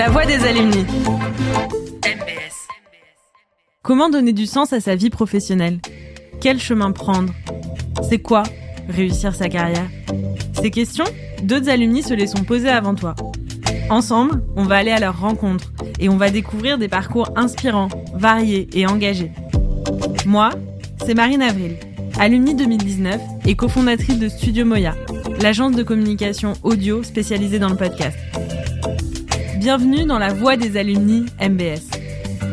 La voix des alumni. MBS. Comment donner du sens à sa vie professionnelle ? Quel chemin prendre ? C'est quoi réussir sa carrière ? Ces questions, d'autres alumni se les sont posées avant toi. Ensemble, on va aller à leur rencontre et on va découvrir des parcours inspirants, variés et engagés. Moi, c'est Marine Avril, alumni 2019 et cofondatrice de Studio Moya, l'agence de communication audio spécialisée dans le podcast. Bienvenue dans la voix des alumni MBS.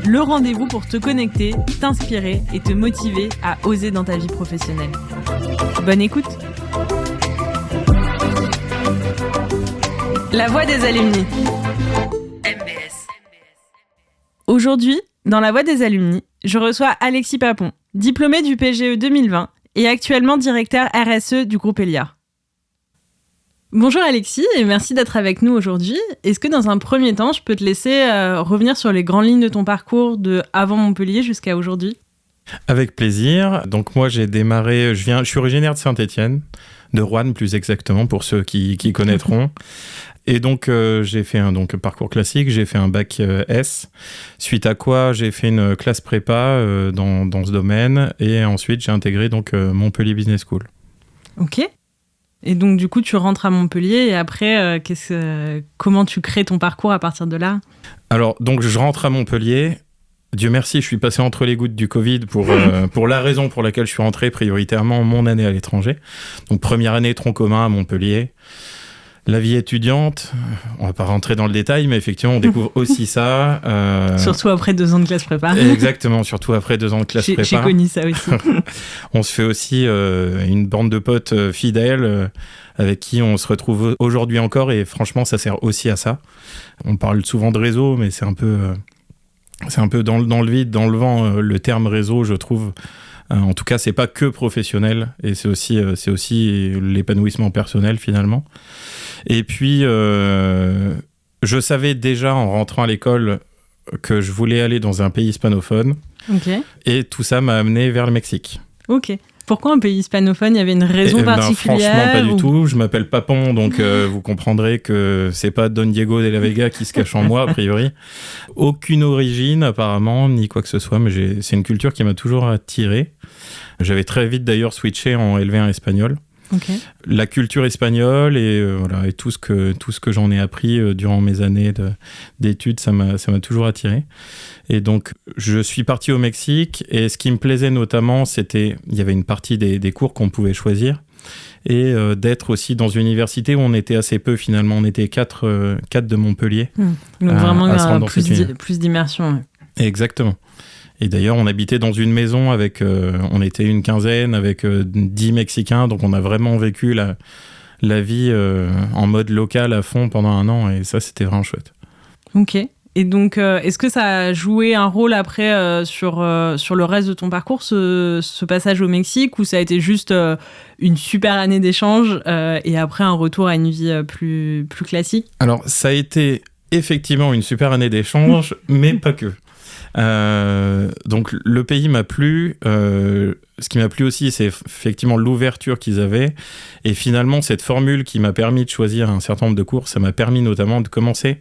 Le rendez-vous pour te connecter, t'inspirer et te motiver à oser dans ta vie professionnelle. Bonne écoute. La voix des alumni. MBS. Aujourd'hui, dans la voix des alumni, je reçois Alexis Papon, diplômé du PGE 2020 et actuellement directeur RSE du groupe Elior. Bonjour Alexis et merci d'être avec nous aujourd'hui. Est-ce que dans un premier temps, je peux te laisser revenir sur les grandes lignes de ton parcours de avant Montpellier jusqu'à aujourd'hui ? Avec plaisir. Donc moi j'ai démarré, je suis originaire de Saint-Étienne, de Roanne plus exactement pour ceux qui connaîtront. Et donc j'ai fait un parcours classique, j'ai fait un bac S, suite à quoi j'ai fait une classe prépa dans ce domaine et ensuite j'ai intégré donc Montpellier Business School. Ok. Et donc du coup tu rentres à Montpellier et après comment tu crées ton parcours à partir de là ? Alors donc je rentre à Montpellier. Dieu merci, je suis passé entre les gouttes du Covid pour la raison pour laquelle je suis rentré prioritairement mon année à l'étranger. Donc première année tronc commun à Montpellier. La vie étudiante, on va pas rentrer dans le détail, mais effectivement, on découvre aussi ça. Surtout après 2 ans de classe prépa. Exactement, surtout après 2 ans de classe prépa. J'ai connu ça aussi. On se fait aussi une bande de potes fidèles avec qui on se retrouve aujourd'hui encore et franchement, ça sert aussi à ça. On parle souvent de réseau, mais c'est un peu dans le vide, dans le vent, le terme réseau, je trouve. En tout cas, c'est pas que professionnel et c'est aussi l'épanouissement personnel finalement. Et puis, je savais déjà en rentrant à l'école que je voulais aller dans un pays hispanophone. Okay. Et tout ça m'a amené vers le Mexique. Ok. Pourquoi un pays hispanophone ? Il y avait une raison particulière ? Franchement, pas du tout. Je m'appelle Papon, donc vous comprendrez que c'est pas Don Diego de la Vega qui se cache en moi, a priori. Aucune origine, apparemment, ni quoi que ce soit, mais c'est une culture qui m'a toujours attiré. J'avais très vite, d'ailleurs, switché en LV1 espagnol. Okay. La culture espagnole et tout ce que j'en ai appris durant mes années d'études, ça m'a toujours attiré. Et donc, je suis parti au Mexique et ce qui me plaisait notamment, il y avait une partie des cours qu'on pouvait choisir et d'être aussi dans une université où on était assez peu finalement. On était 4 de Montpellier. Donc vraiment plus d'immersion. Ouais. Exactement. Et d'ailleurs, on habitait dans une maison on était une quinzaine avec 10 Mexicains, donc on a vraiment vécu la vie en mode local à fond pendant 1 an, et ça, c'était vraiment chouette. Ok. Et donc, est-ce que ça a joué un rôle après sur le reste de ton parcours, ce passage au Mexique, ou ça a été juste une super année d'échange et après un retour à une vie plus classique ? Alors, ça a été effectivement une super année d'échange, mais pas que. Donc le pays m'a plu. Ce qui m'a plu aussi, c'est effectivement l'ouverture qu'ils avaient. Et finalement, cette formule qui m'a permis de choisir un certain nombre de cours, ça m'a permis notamment de commencer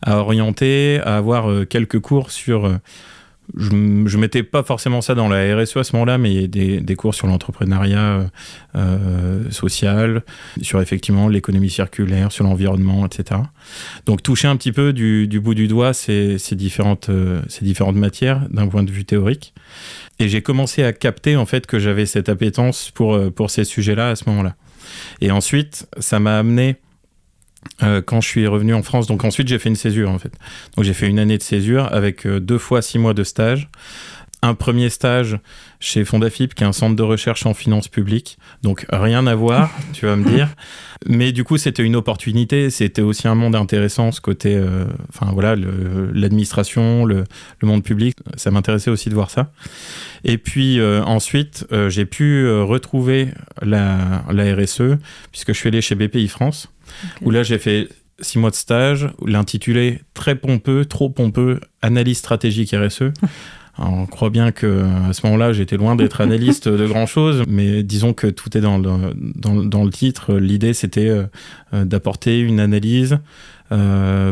à orienter, à avoir quelques cours sur... Je mettais pas forcément ça dans la RSE à ce moment-là, mais il y a des cours sur l'entrepreneuriat social, sur effectivement l'économie circulaire, sur l'environnement, etc. Donc toucher un petit peu du bout du doigt ces différentes matières d'un point de vue théorique. Et j'ai commencé à capter en fait que j'avais cette appétence pour ces sujets-là à ce moment-là. Et ensuite, ça m'a amené... quand je suis revenu en France, donc ensuite j'ai fait une césure en fait. Donc j'ai fait une année de césure avec 2 fois 6 mois de stage. Un premier stage chez Fondafip, qui est un centre de recherche en finances publiques. Donc rien à voir, tu vas me dire. Mais du coup, c'était une opportunité. C'était aussi un monde intéressant, ce côté... l'administration, le monde public. Ça m'intéressait aussi de voir ça. Et puis ensuite, j'ai pu retrouver la RSE, puisque je suis allé chez BPI France. Okay. Où là, j'ai fait 6 mois de stage, l'intitulé très pompeux, trop pompeux, analyse stratégique RSE. Alors, on croit bien qu'à ce moment-là, j'étais loin d'être analyste de grand-chose, mais disons que tout est dans le titre. L'idée, c'était d'apporter une analyse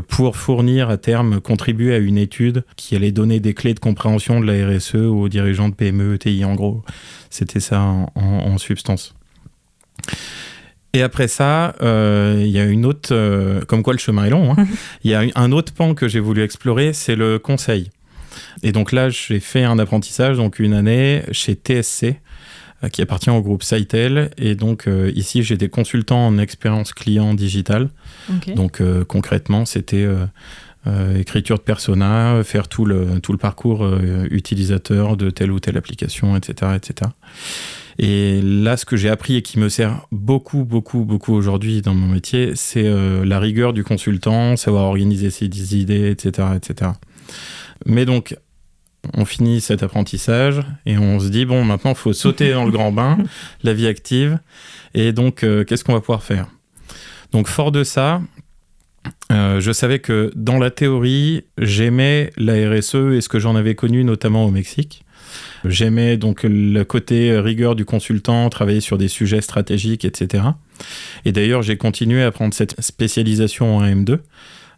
pour fournir à terme, contribuer à une étude qui allait donner des clés de compréhension de la RSE aux dirigeants de PME, ETI. En gros, c'était ça en substance. Et après ça, il y a une autre... comme quoi le chemin est long. Il y a un autre pan que j'ai voulu explorer, c'est le conseil. Et donc là, j'ai fait un apprentissage, donc une année chez TSC, qui appartient au groupe Sitel. Et donc ici, j'étais consultant en expérience client digitale. Okay. Donc concrètement, c'était écriture de persona, faire tout le parcours utilisateur de telle ou telle application, etc., etc. Et là, ce que j'ai appris et qui me sert beaucoup, beaucoup, beaucoup aujourd'hui dans mon métier, c'est la rigueur du consultant, savoir organiser ses idées, etc., etc. Mais donc, on finit cet apprentissage et on se dit, bon, maintenant, il faut sauter dans le grand bain, la vie active. Et donc, qu'est-ce qu'on va pouvoir faire ? Donc, fort de ça, je savais que dans la théorie, j'aimais la RSE et ce que j'en avais connu notamment au Mexique. J'aimais donc le côté rigueur du consultant, travailler sur des sujets stratégiques, etc. Et d'ailleurs, j'ai continué à prendre cette spécialisation en M2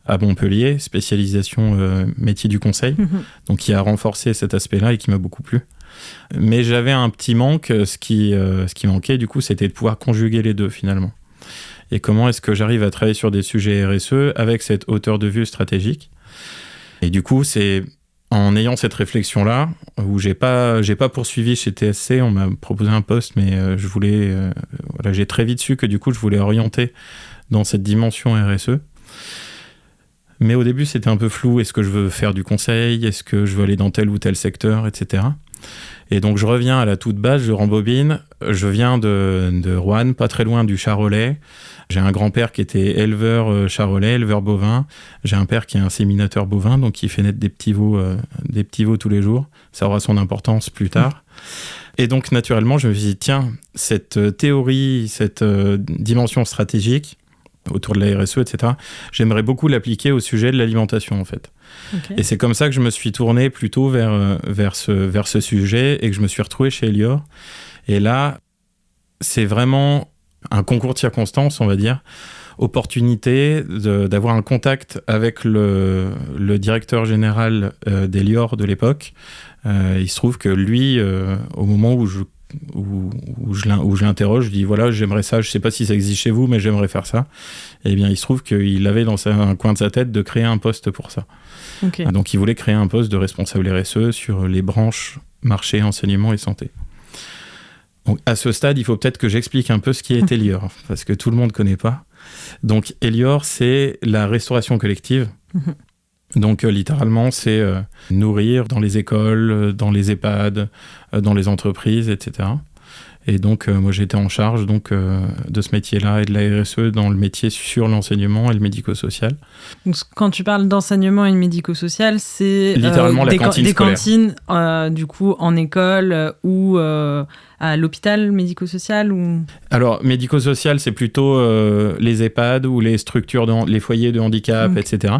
à Montpellier, spécialisation métier du conseil, donc qui a renforcé cet aspect-là et qui m'a beaucoup plu. Mais j'avais un petit manque, ce qui manquait du coup, c'était de pouvoir conjuguer les deux finalement. Et comment est-ce que j'arrive à travailler sur des sujets RSE avec cette hauteur de vue stratégique ? Et du coup, c'est en ayant cette réflexion-là, où j'ai pas poursuivi chez TSC, on m'a proposé un poste, mais j'ai très vite su que du coup, je voulais orienter dans cette dimension RSE. Mais au début, c'était un peu flou. Est-ce que je veux faire du conseil ? Est-ce que je veux aller dans tel ou tel secteur, etc. Et donc, je reviens à la toute base, je rembobine. Je viens de Roanne, pas très loin du Charolais. J'ai un grand-père qui était éleveur charolais, éleveur bovin. J'ai un père qui est inséminateur bovin, donc qui fait naître des petits veaux tous les jours. Ça aura son importance plus tard. Et donc, naturellement, je me suis dit, tiens, cette théorie, cette dimension stratégique, autour de la RSE, etc., j'aimerais beaucoup l'appliquer au sujet de l'alimentation, en fait. Okay. Et c'est comme ça que je me suis tourné plutôt vers ce sujet et que je me suis retrouvé chez Elior. Et là, c'est vraiment un concours de circonstances, on va dire, opportunité d'avoir un contact avec le directeur général d'Elior de l'époque. Il se trouve que lui, au moment où je l'interroge, je dis voilà, j'aimerais ça, je sais pas si ça existe chez vous, mais j'aimerais faire ça. Et bien, il se trouve qu'il avait dans un coin de sa tête de créer un poste pour ça. Okay. Donc, il voulait créer un poste de responsable RSE sur les branches marché, enseignement et santé. Donc, à ce stade, il faut peut-être que j'explique un peu ce qui est Elior, parce que tout le monde connaît pas. Donc, Elior, c'est la restauration collective. Donc, littéralement, c'est nourrir dans les écoles, dans les EHPAD, dans les entreprises, etc. Et donc, moi, j'étais en charge de ce métier-là et de la RSE dans le métier sur l'enseignement et le médico-social. Donc, quand tu parles d'enseignement et de médico-social, c'est littéralement la cantine des scolaire. Cantines, du coup, en école ou à l'hôpital médico-social ou... Alors, médico-social, c'est plutôt les EHPAD ou les structures, les foyers de handicap, etc.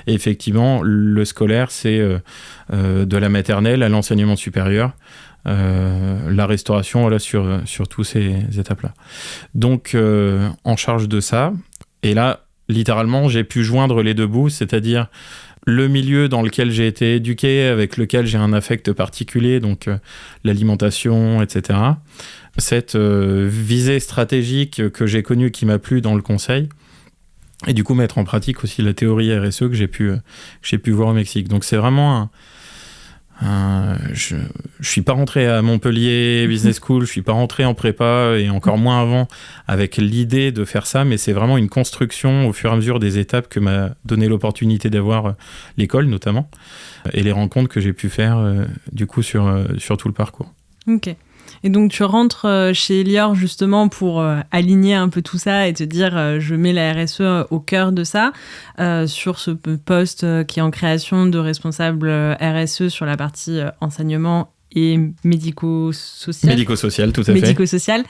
Et effectivement, le scolaire, c'est de la maternelle à l'enseignement supérieur. La restauration, voilà, sur tous ces étapes-là. Donc, en charge de ça. Et là, littéralement, j'ai pu joindre les deux bouts, c'est-à-dire le milieu dans lequel j'ai été éduqué, avec lequel j'ai un affect particulier, donc l'alimentation, etc. Cette visée stratégique que j'ai connue, qui m'a plu dans le conseil. Et du coup, mettre en pratique aussi la théorie RSE que j'ai pu voir au Mexique. Donc, c'est vraiment je suis pas rentré à Montpellier Business School, je suis pas rentré en prépa et encore moins avant avec l'idée de faire ça, mais c'est vraiment une construction au fur et à mesure des étapes que m'a donné l'opportunité d'avoir l'école notamment et les rencontres que j'ai pu faire du coup sur tout le parcours. Ok. Et donc tu rentres chez Elior justement pour aligner un peu tout ça et te dire je mets la RSE au cœur de ça, sur ce poste qui est en création de responsable RSE sur la partie enseignement et médico-social. Médico-social, tout à fait. Médico-social.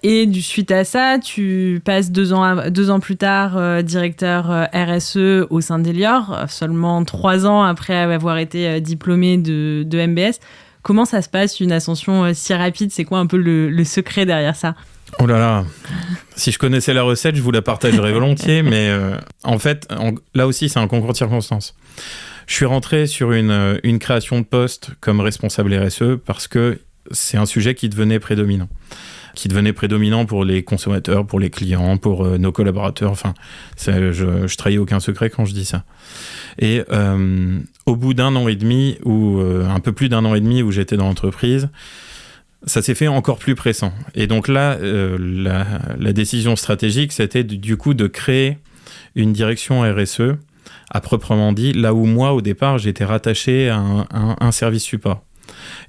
Et suite à ça, tu passes 2 ans plus tard directeur RSE au sein d'Elior, seulement 3 ans après avoir été diplômé de MBS. Comment ça se passe, une ascension si rapide? C'est quoi un peu le secret derrière ça? Oh là là, si je connaissais la recette, je vous la partagerais volontiers, mais en fait, là aussi, c'est un concours de circonstances. Je suis rentré sur une création de poste comme responsable RSE parce que c'est un sujet qui devenait prédominant pour les consommateurs, pour les clients, pour nos collaborateurs. Enfin, je trahis aucun secret quand je dis ça. Et au bout d'un an et demi, ou un peu plus d'un an et demi où j'étais dans l'entreprise, ça s'est fait encore plus pressant. Et donc là, la décision stratégique, c'était du coup de créer une direction RSE, à proprement dit, là où moi, au départ, j'étais rattaché à un service support.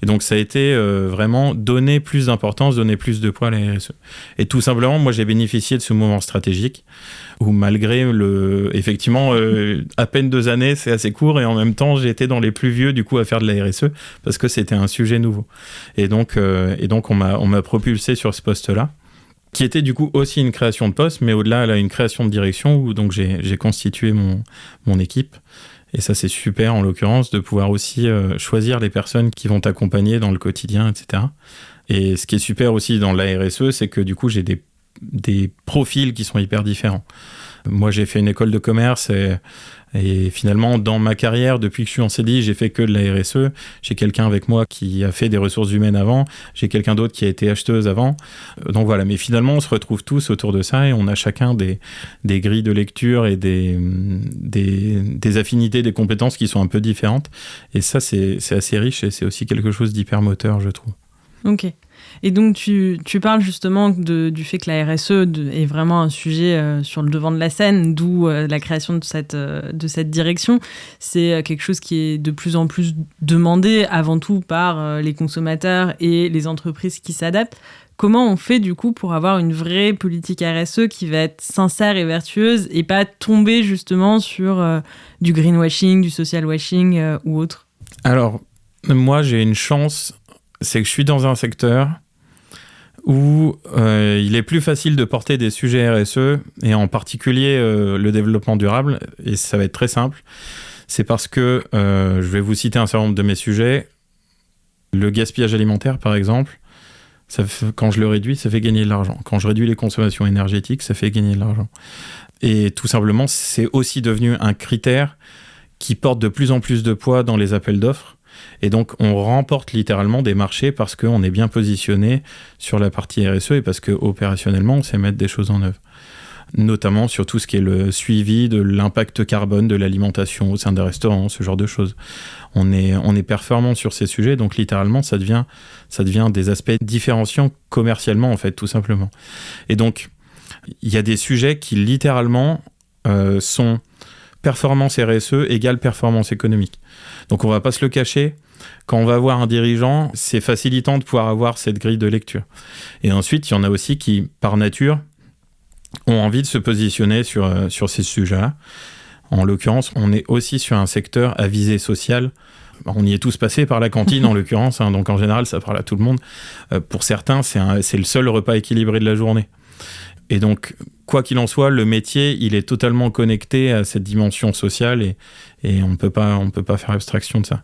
Et donc, ça a été vraiment donner plus d'importance, donner plus de poids à la RSE. Et tout simplement, moi, j'ai bénéficié de ce moment stratégique où malgré effectivement, à peine 2 années, c'est assez court, et en même temps, j'ai été dans les plus vieux, du coup, à faire de la RSE parce que c'était un sujet nouveau. Et donc on m'a propulsé sur ce poste-là, qui était du coup aussi une création de poste, mais au-delà, là, une création de direction où donc j'ai constitué mon équipe. Et ça, c'est super, en l'occurrence, de pouvoir aussi choisir les personnes qui vont t'accompagner dans le quotidien, etc. Et ce qui est super aussi dans la RSE, c'est que du coup, j'ai des profils qui sont hyper différents. Moi, j'ai fait une école de commerce et finalement, dans ma carrière, depuis que je suis en CDI, j'ai fait que de la RSE. J'ai quelqu'un avec moi qui a fait des ressources humaines avant. J'ai quelqu'un d'autre qui a été acheteuse avant. Donc voilà, mais finalement, on se retrouve tous autour de ça et on a chacun des grilles de lecture et des affinités, des compétences qui sont un peu différentes. Et ça, c'est assez riche et c'est aussi quelque chose d'hyper moteur, je trouve. Ok. Et donc, tu parles justement du fait que la RSE est vraiment un sujet sur le devant de la scène, d'où la création de cette direction. C'est quelque chose qui est de plus en plus demandé, avant tout par les consommateurs et les entreprises qui s'adaptent. Comment on fait du coup pour avoir une vraie politique RSE qui va être sincère et vertueuse et pas tomber justement sur du greenwashing, du social washing ou autre? Alors, moi, j'ai une chance, c'est que je suis dans un secteur où il est plus facile de porter des sujets RSE, et en particulier le développement durable, et ça va être très simple. C'est parce que, je vais vous citer un certain nombre de mes sujets, le gaspillage alimentaire par exemple, quand je le réduis, ça fait gagner de l'argent. Quand je réduis les consommations énergétiques, ça fait gagner de l'argent. Et tout simplement, c'est aussi devenu un critère qui porte de plus en plus de poids dans les appels d'offres. Et donc, on remporte littéralement des marchés parce qu'on est bien positionné sur la partie RSE et parce qu'opérationnellement, on sait mettre des choses en œuvre. Notamment sur tout ce qui est le suivi de l'impact carbone de l'alimentation au sein des restaurants, ce genre de choses. On est performant sur ces sujets, donc littéralement, ça devient des aspects différenciants commercialement, en fait, tout simplement. Et donc, il y a des sujets qui, littéralement, sont performance RSE égale performance économique. Donc, on ne va pas se le cacher. Quand on va voir un dirigeant, c'est facilitant de pouvoir avoir cette grille de lecture. Et ensuite, il y en a aussi qui, par nature, ont envie de se positionner sur ces sujets-là. En l'occurrence, on est aussi sur un secteur à visée sociale. On y est tous passés par la cantine, en l'occurrence, hein, donc en général, ça parle à tout le monde. Pour certains, c'est le seul repas équilibré de la journée. Et donc, quoi qu'il en soit, le métier, il est totalement connecté à cette dimension sociale et on peut pas faire abstraction de ça.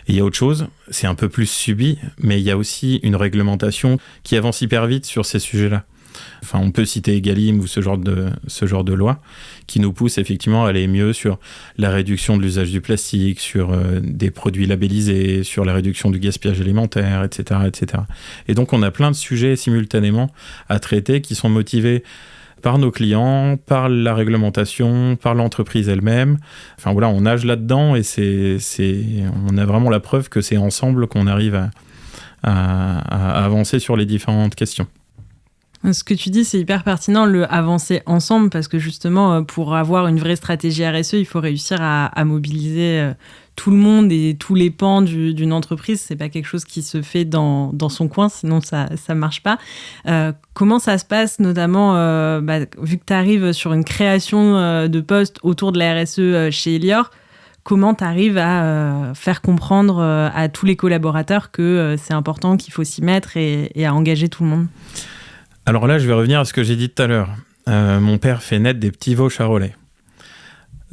Et il y a autre chose, c'est un peu plus subi, mais il y a aussi une réglementation qui avance hyper vite sur ces sujets-là. Enfin, on peut citer Egalim ou ce genre de loi qui nous pousse effectivement à aller mieux sur la réduction de l'usage du plastique, sur des produits labellisés, sur la réduction du gaspillage alimentaire, etc., etc. Et donc, on a plein de sujets simultanément à traiter qui sont motivés par nos clients, par la réglementation, par l'entreprise elle-même. Enfin voilà, on nage là-dedans et on a vraiment la preuve que c'est ensemble qu'on arrive à avancer sur les différentes questions. Ce que tu dis, c'est hyper pertinent, le avancer ensemble, parce que justement, pour avoir une vraie stratégie RSE, il faut réussir à mobiliser tout le monde et tous les pans d'une entreprise. C'est pas quelque chose qui se fait dans son coin, sinon ça marche pas. Comment ça se passe, notamment, vu que tu arrives sur une création de postes autour de la RSE chez Elior, comment tu arrives à faire comprendre à tous les collaborateurs que c'est important, qu'il faut s'y mettre et à engager tout le monde ? Alors là, je vais revenir à ce que j'ai dit tout à l'heure. Mon père fait naître des petits veaux charolais.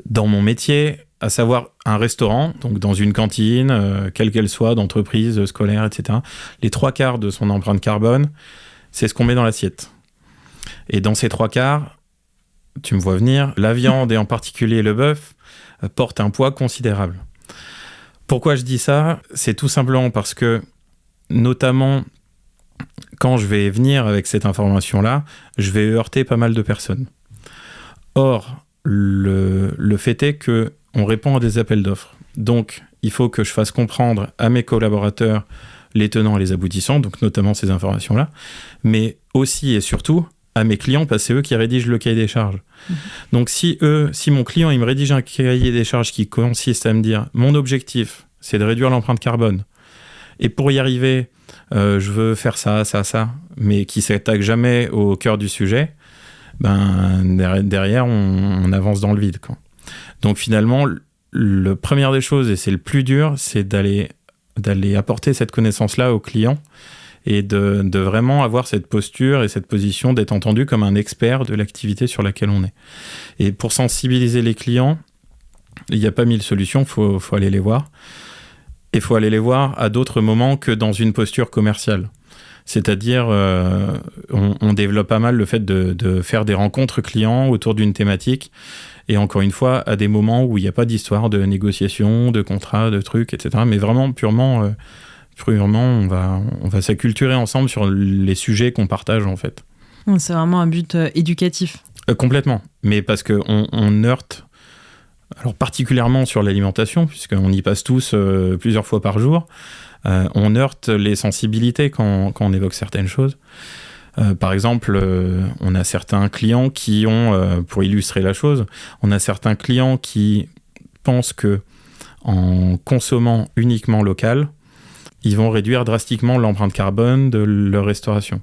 Dans mon métier, à savoir un restaurant, donc dans une cantine, quelle qu'elle soit, d'entreprise, scolaire, etc., les 3/4 de son empreinte carbone, c'est ce qu'on met dans l'assiette. Et dans ces 3/4, tu me vois venir, la viande et en particulier le bœuf portent un poids considérable. Pourquoi je dis ça ? C'est tout simplement parce que, notamment, quand je vais venir avec cette information-là, je vais heurter pas mal de personnes. Or, le fait est qu'on répond à des appels d'offres. Donc, il faut que je fasse comprendre à mes collaborateurs les tenants et les aboutissants, donc notamment ces informations-là, mais aussi et surtout à mes clients, parce que c'est eux qui rédigent le cahier des charges. Donc si mon client il me rédige un cahier des charges qui consiste à me dire mon objectif c'est de réduire l'empreinte carbone et pour y arriver je veux faire ça, mais qui s'attaque jamais au cœur du sujet, derrière on avance dans le vide, quoi. Donc finalement le première des choses, et c'est le plus dur, c'est d'aller apporter cette connaissance-là au client et de vraiment avoir cette posture et cette position d'être entendu comme un expert de l'activité sur laquelle on est. Et pour sensibiliser les clients, il n'y a pas 1000 solutions, faut aller les voir. Et il faut aller les voir à d'autres moments que dans une posture commerciale. C'est-à-dire, on développe pas mal le fait de faire des rencontres clients autour d'une thématique. Et encore une fois, à des moments où il n'y a pas d'histoire de négociation, de contrat, de trucs, etc. Mais vraiment, purement, on va s'acculturer ensemble sur les sujets qu'on partage, en fait. C'est vraiment un but éducatif. Complètement. Mais parce qu'on heurte, alors particulièrement sur l'alimentation, puisqu'on y passe tous plusieurs fois par jour, on heurte les sensibilités quand on évoque certaines choses. Par exemple, on a certains clients qui ont, pour illustrer la chose, on a certains clients qui pensent que en consommant uniquement local, ils vont réduire drastiquement l'empreinte carbone de leur restauration.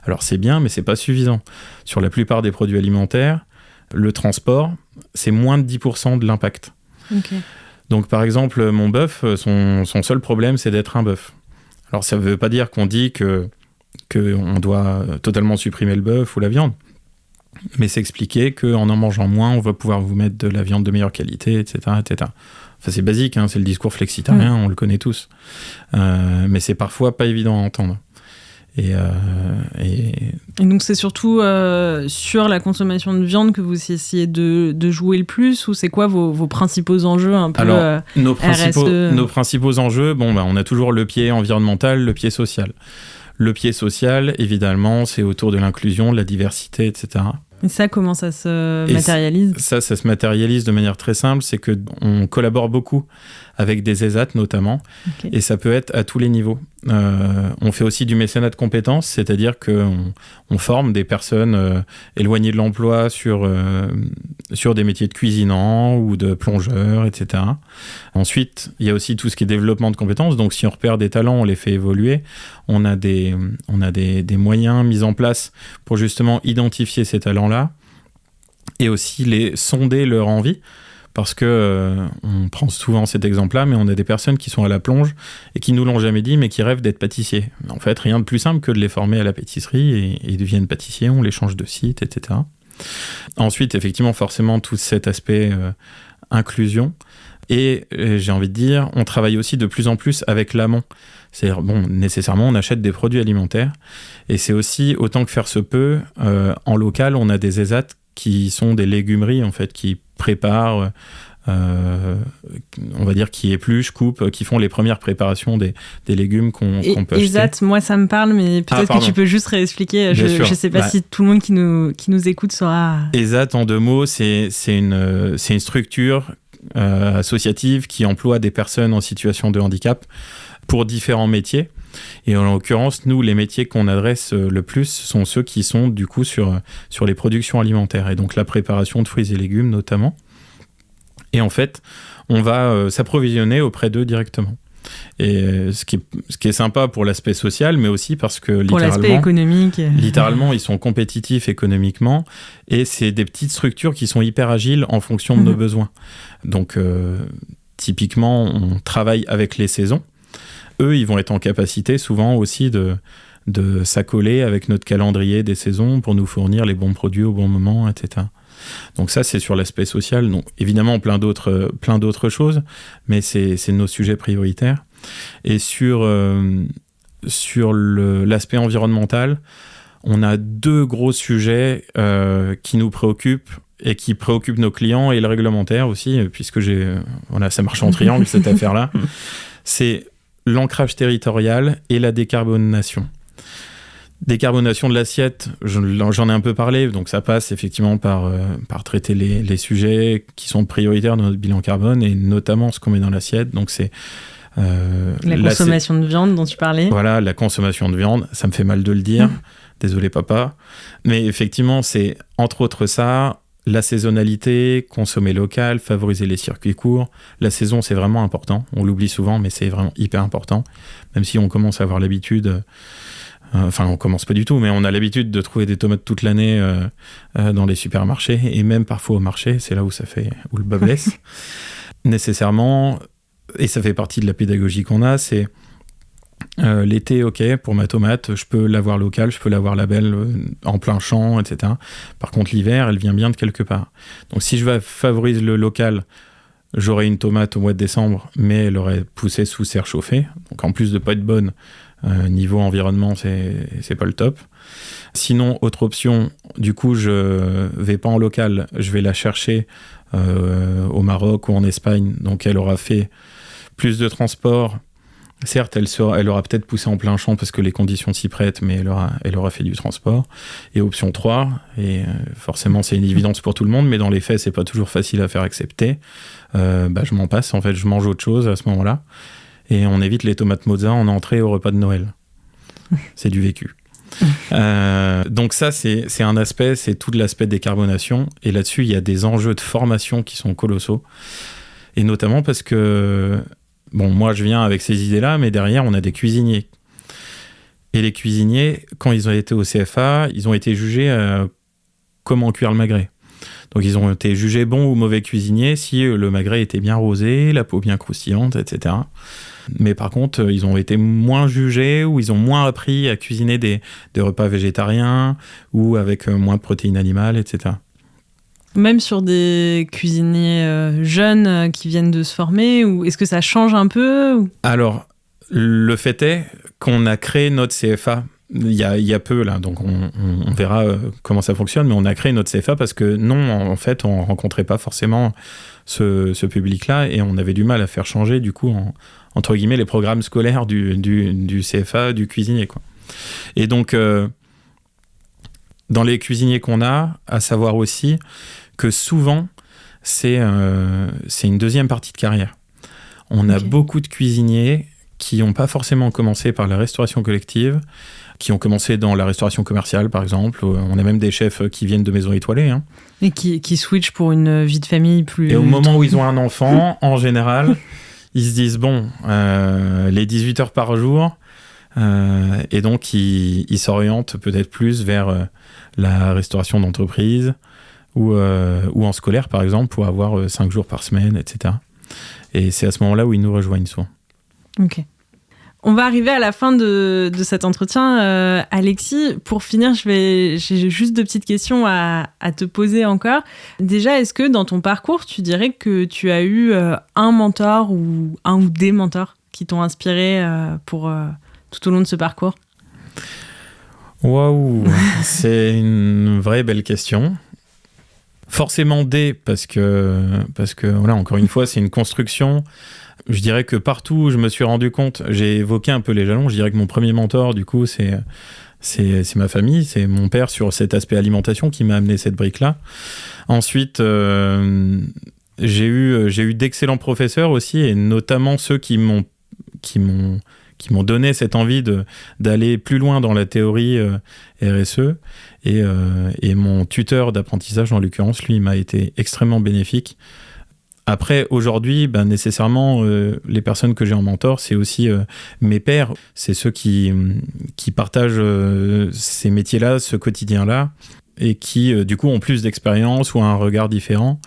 Alors c'est bien, mais c'est pas suffisant. Sur la plupart des produits alimentaires, le transport, c'est moins de 10% de l'impact. Okay. Donc par exemple, mon bœuf, son seul problème, c'est d'être un bœuf. Alors ça veut pas dire qu'on dit qu'on doit totalement supprimer le bœuf ou la viande, mais c'est expliquer qu'en en mangeant moins, on va pouvoir vous mettre de la viande de meilleure qualité, etc., etc. Enfin, c'est basique, hein, c'est le discours flexitarien, on le connaît tous. Mais c'est parfois pas évident à entendre. Et donc c'est surtout sur la consommation de viande que vous essayez de jouer le plus, ou c'est quoi vos principaux enjeux un peu? Alors, nos principaux enjeux, on a toujours le pied environnemental, le pied social. Le pied social, évidemment, c'est autour de l'inclusion, de la diversité, etc. Et ça, comment ça se matérialise ? Ça se matérialise de manière très simple, c'est qu'on collabore beaucoup avec des ESAT notamment, okay. Et ça peut être à tous les niveaux. On fait aussi du mécénat de compétences, c'est-à-dire qu'on forme des personnes éloignées de l'emploi sur des métiers de cuisinants ou de plongeurs, etc. Ensuite, il y a aussi tout ce qui est développement de compétences, donc si on repère des talents, on les fait évoluer. On a des moyens mis en place pour justement identifier ces talents-là et aussi les sonder leur envie. Parce que on prend souvent cet exemple-là, mais on a des personnes qui sont à la plonge et qui nous l'ont jamais dit, mais qui rêvent d'être pâtissiers. En fait, rien de plus simple que de les former à la pâtisserie et ils deviennent pâtissiers, on les change de site, etc. Ensuite, effectivement, forcément, tout cet aspect inclusion. Et j'ai envie de dire, on travaille aussi de plus en plus avec l'amont. C'est-à-dire, nécessairement, on achète des produits alimentaires. Et c'est aussi, autant que faire se peut, en local, on a des ESAT qui sont des légumeries, en fait, qui préparent, on va dire, qui épluchent, coupent, qui font les premières préparations des légumes qu'on peut acheter. ESAT, moi, ça me parle, mais peut-être que tu peux juste réexpliquer. Je ne sais pas si tout le monde qui nous écoute saura... ESAT, en 2 mots, c'est une structure associative qui emploie des personnes en situation de handicap pour différents métiers. Et en l'occurrence, nous, les métiers qu'on adresse le plus sont ceux qui sont du coup sur les productions alimentaires, et donc la préparation de fruits et légumes notamment. Et en fait, on va s'approvisionner auprès d'eux directement. Et ce qui est sympa pour l'aspect social, mais aussi parce que pour l'aspect économique. Littéralement, ils sont compétitifs économiquement, et c'est des petites structures qui sont hyper agiles en fonction de nos besoins. Donc, typiquement, on travaille avec les saisons. Eux, ils vont être en capacité souvent aussi de s'accoler avec notre calendrier des saisons pour nous fournir les bons produits au bon moment, etc. Donc ça, c'est sur l'aspect social. Donc, évidemment, plein d'autres choses, mais c'est nos sujets prioritaires. Et sur l'aspect environnemental, on a 2 gros sujets qui nous préoccupent et qui préoccupent nos clients, et le réglementaire aussi, puisque ça marche en triangle, cette affaire-là. C'est l'ancrage territorial et la décarbonation. Décarbonation de l'assiette, j'en ai un peu parlé, donc ça passe effectivement par traiter les sujets qui sont prioritaires dans notre bilan carbone, et notamment ce qu'on met dans l'assiette. Donc c'est la consommation de viande dont tu parlais. Voilà, la consommation de viande, ça me fait mal de le dire, désolé papa. Mais effectivement, c'est entre autres ça, la saisonnalité, consommer local, favoriser les circuits courts. La saison, c'est vraiment important, on l'oublie souvent, mais c'est vraiment hyper important, même si on commence à avoir l'habitude... Enfin, on commence pas du tout, mais on a l'habitude de trouver des tomates toute l'année dans les supermarchés, et même parfois au marché, c'est là où le bas blesse. Nécessairement, et ça fait partie de la pédagogie qu'on a, c'est l'été, ok, pour ma tomate, je peux l'avoir locale, je peux l'avoir label en plein champ, etc. Par contre, l'hiver, elle vient bien de quelque part. Donc, si je favorise le local, j'aurai une tomate au mois de décembre, mais elle aurait poussé sous serre chauffée. Donc, en plus de pas être bonne, niveau environnement, c'est pas le top. Sinon, autre option, du coup, je vais pas en local, je vais la chercher au Maroc ou en Espagne. Donc, elle aura fait plus de transport. Certes, elle aura peut-être poussé en plein champ parce que les conditions s'y prêtent, mais elle aura fait du transport. Et option 3, et forcément c'est une évidence pour tout le monde, mais dans les faits, c'est pas toujours facile à faire accepter. Je m'en passe, en fait, je mange autre chose à ce moment-là. Et on évite les tomates mozza en entrée au repas de Noël. C'est du vécu. Donc ça, c'est un aspect, c'est tout l'aspect décarbonation. Et là-dessus, il y a des enjeux de formation qui sont colossaux. Et notamment parce que, moi, je viens avec ces idées-là, mais derrière, on a des cuisiniers. Et les cuisiniers, quand ils ont été au CFA, ils ont été jugés comment cuire le magret. Donc, ils ont été jugés bons ou mauvais cuisiniers si le magret était bien rosé, la peau bien croustillante, etc. Mais par contre, ils ont été moins jugés ou ils ont moins appris à cuisiner des repas végétariens ou avec moins de protéines animales, etc. Même sur des cuisiniers jeunes qui viennent de se former, ou est-ce que ça change un peu Alors, le fait est qu'on a créé notre CFA il y a peu, là, donc on verra comment ça fonctionne, mais on a créé notre CFA parce que non, en fait, on rencontrait pas forcément ce public-là, et on avait du mal à faire changer, du coup, entre guillemets, les programmes scolaires du CFA, du cuisinier, quoi. Et donc, dans les cuisiniers qu'on a, à savoir aussi que souvent, c'est une deuxième partie de carrière. On a beaucoup de cuisiniers qui n'ont pas forcément commencé par la restauration collective, qui ont commencé dans la restauration commerciale, par exemple. On a même des chefs qui viennent de maisons étoilées. Hein. Et qui switchent pour une vie de famille plus... Et au moment où ils ont un enfant, en général, ils se disent, les 18 heures par jour, et donc ils s'orientent peut-être plus vers la restauration d'entreprise ou en scolaire, par exemple, pour avoir 5 jours par semaine, etc. Et c'est à ce moment-là où ils nous rejoignent souvent. Ok. On va arriver à la fin de cet entretien. Alexis, pour finir, j'ai juste 2 petites questions à te poser encore. Déjà, est-ce que dans ton parcours, tu dirais que tu as eu un mentor ou un ou des mentors qui t'ont inspiré pour tout au long de ce parcours ? Waouh, c'est une vraie belle question. Forcément des, parce que voilà, encore une fois, c'est une construction. Je dirais que partout où je me suis rendu compte, j'ai évoqué un peu les jalons, je dirais que mon premier mentor, du coup, c'est ma famille, c'est mon père sur cet aspect alimentation qui m'a amené cette brique-là. Ensuite, j'ai eu d'excellents professeurs aussi, et notamment ceux qui m'ont donné cette envie d'aller plus loin dans la théorie RSE. Et mon tuteur d'apprentissage, en l'occurrence, lui, m'a été extrêmement bénéfique. Après, aujourd'hui, nécessairement, les personnes que j'ai en mentor, c'est aussi mes pairs. C'est ceux qui partagent ces métiers-là, ce quotidien-là, et qui, du coup, ont plus d'expérience ou un regard différent.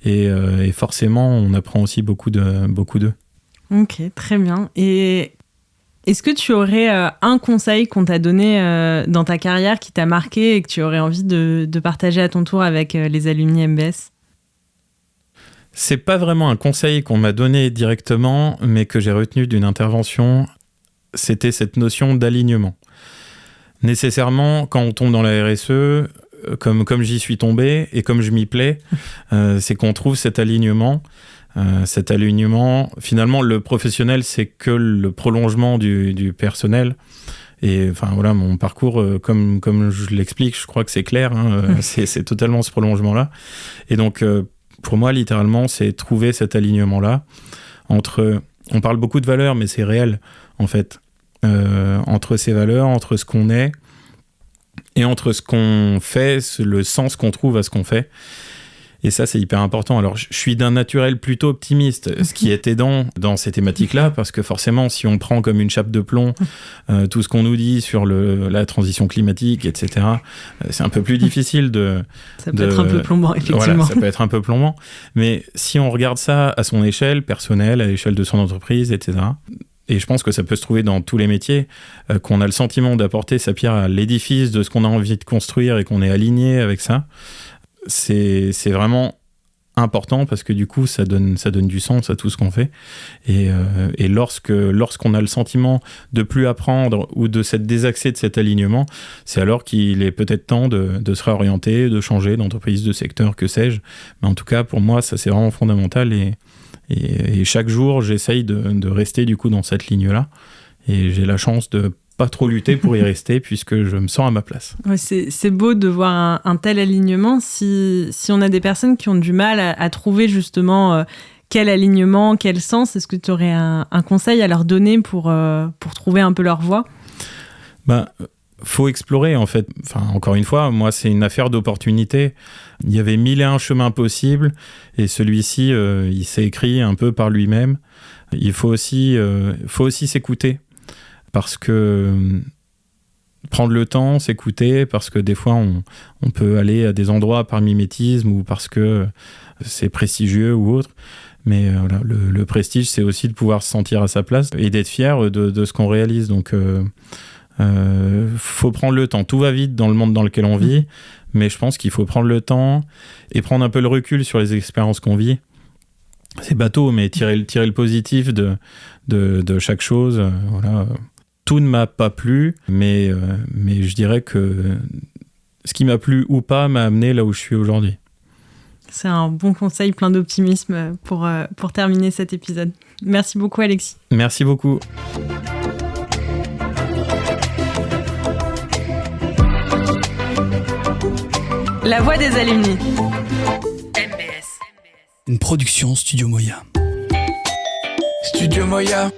Et forcément, on apprend aussi beaucoup d'eux. Ok, très bien. Et Est-ce que tu aurais un conseil qu'on t'a donné dans ta carrière qui t'a marqué et que tu aurais envie de partager à ton tour avec les alumni MBS ? C'est pas vraiment un conseil qu'on m'a donné directement, mais que j'ai retenu d'une intervention. C'était cette notion d'alignement. Nécessairement, quand on tombe dans la RSE, comme j'y suis tombé et comme je m'y plais, c'est qu'on trouve cet alignement. Cet alignement, finalement, le professionnel, c'est que le prolongement du personnel. Et enfin voilà, mon parcours, comme je l'explique, je crois que c'est clair, hein, c'est totalement ce prolongement-là. Et donc, pour moi, littéralement, c'est trouver cet alignement-là entre... On parle beaucoup de valeurs, mais c'est réel, en fait. Entre ces valeurs, entre ce qu'on est et entre ce qu'on fait, le sens qu'on trouve à ce qu'on fait. Et ça, c'est hyper important. Alors, je suis d'un naturel plutôt optimiste, ce qui est aidant dans ces thématiques-là, parce que forcément, si on prend comme une chape de plomb tout ce qu'on nous dit sur la transition climatique, etc., c'est un peu plus difficile de... Ça peut être un peu plombant, effectivement. Voilà, ça peut être un peu plombant. Mais si on regarde ça à son échelle personnelle, à l'échelle de son entreprise, etc., et je pense que ça peut se trouver dans tous les métiers, qu'on a le sentiment d'apporter sa pierre à l'édifice de ce qu'on a envie de construire et qu'on est aligné avec ça, c'est vraiment important parce que du coup, ça donne du sens à tout ce qu'on fait. Et lorsqu'on a le sentiment de plus apprendre ou de s'être désaxé de cet alignement, c'est alors qu'il est peut-être temps de se réorienter, de changer d'entreprise, de secteur, que sais-je. Mais en tout cas, pour moi, ça c'est vraiment fondamental et chaque jour, j'essaye de rester du coup dans cette ligne-là. Et j'ai la chance de pas trop lutter pour y rester puisque je me sens à ma place. Ouais, c'est beau de voir un tel alignement. Si on a des personnes qui ont du mal à trouver justement quel alignement, quel sens, est-ce que tu aurais un conseil à leur donner pour trouver un peu leur voie ? Faut explorer en fait. Enfin, encore une fois, moi c'est une affaire d'opportunité. Il y avait 1001 chemins possibles et celui-ci, il s'est écrit un peu par lui-même. Il faut aussi s'écouter. Parce que prendre le temps, s'écouter, parce que des fois, on peut aller à des endroits par mimétisme ou parce que c'est prestigieux ou autre. Mais voilà, le prestige, c'est aussi de pouvoir se sentir à sa place et d'être fier de ce qu'on réalise. Donc, faut prendre le temps. Tout va vite dans le monde dans lequel on vit, mais je pense qu'il faut prendre le temps et prendre un peu le recul sur les expériences qu'on vit. C'est bateau, mais tirer le positif de chaque chose. Voilà. Tout ne m'a pas plu, mais je dirais que ce qui m'a plu ou pas m'a amené là où je suis aujourd'hui. C'est un bon conseil, plein d'optimisme pour terminer cet épisode. Merci beaucoup, Alexis. Merci beaucoup. La voix des alumni. MBS. Une production Studio Moya. Studio Moya.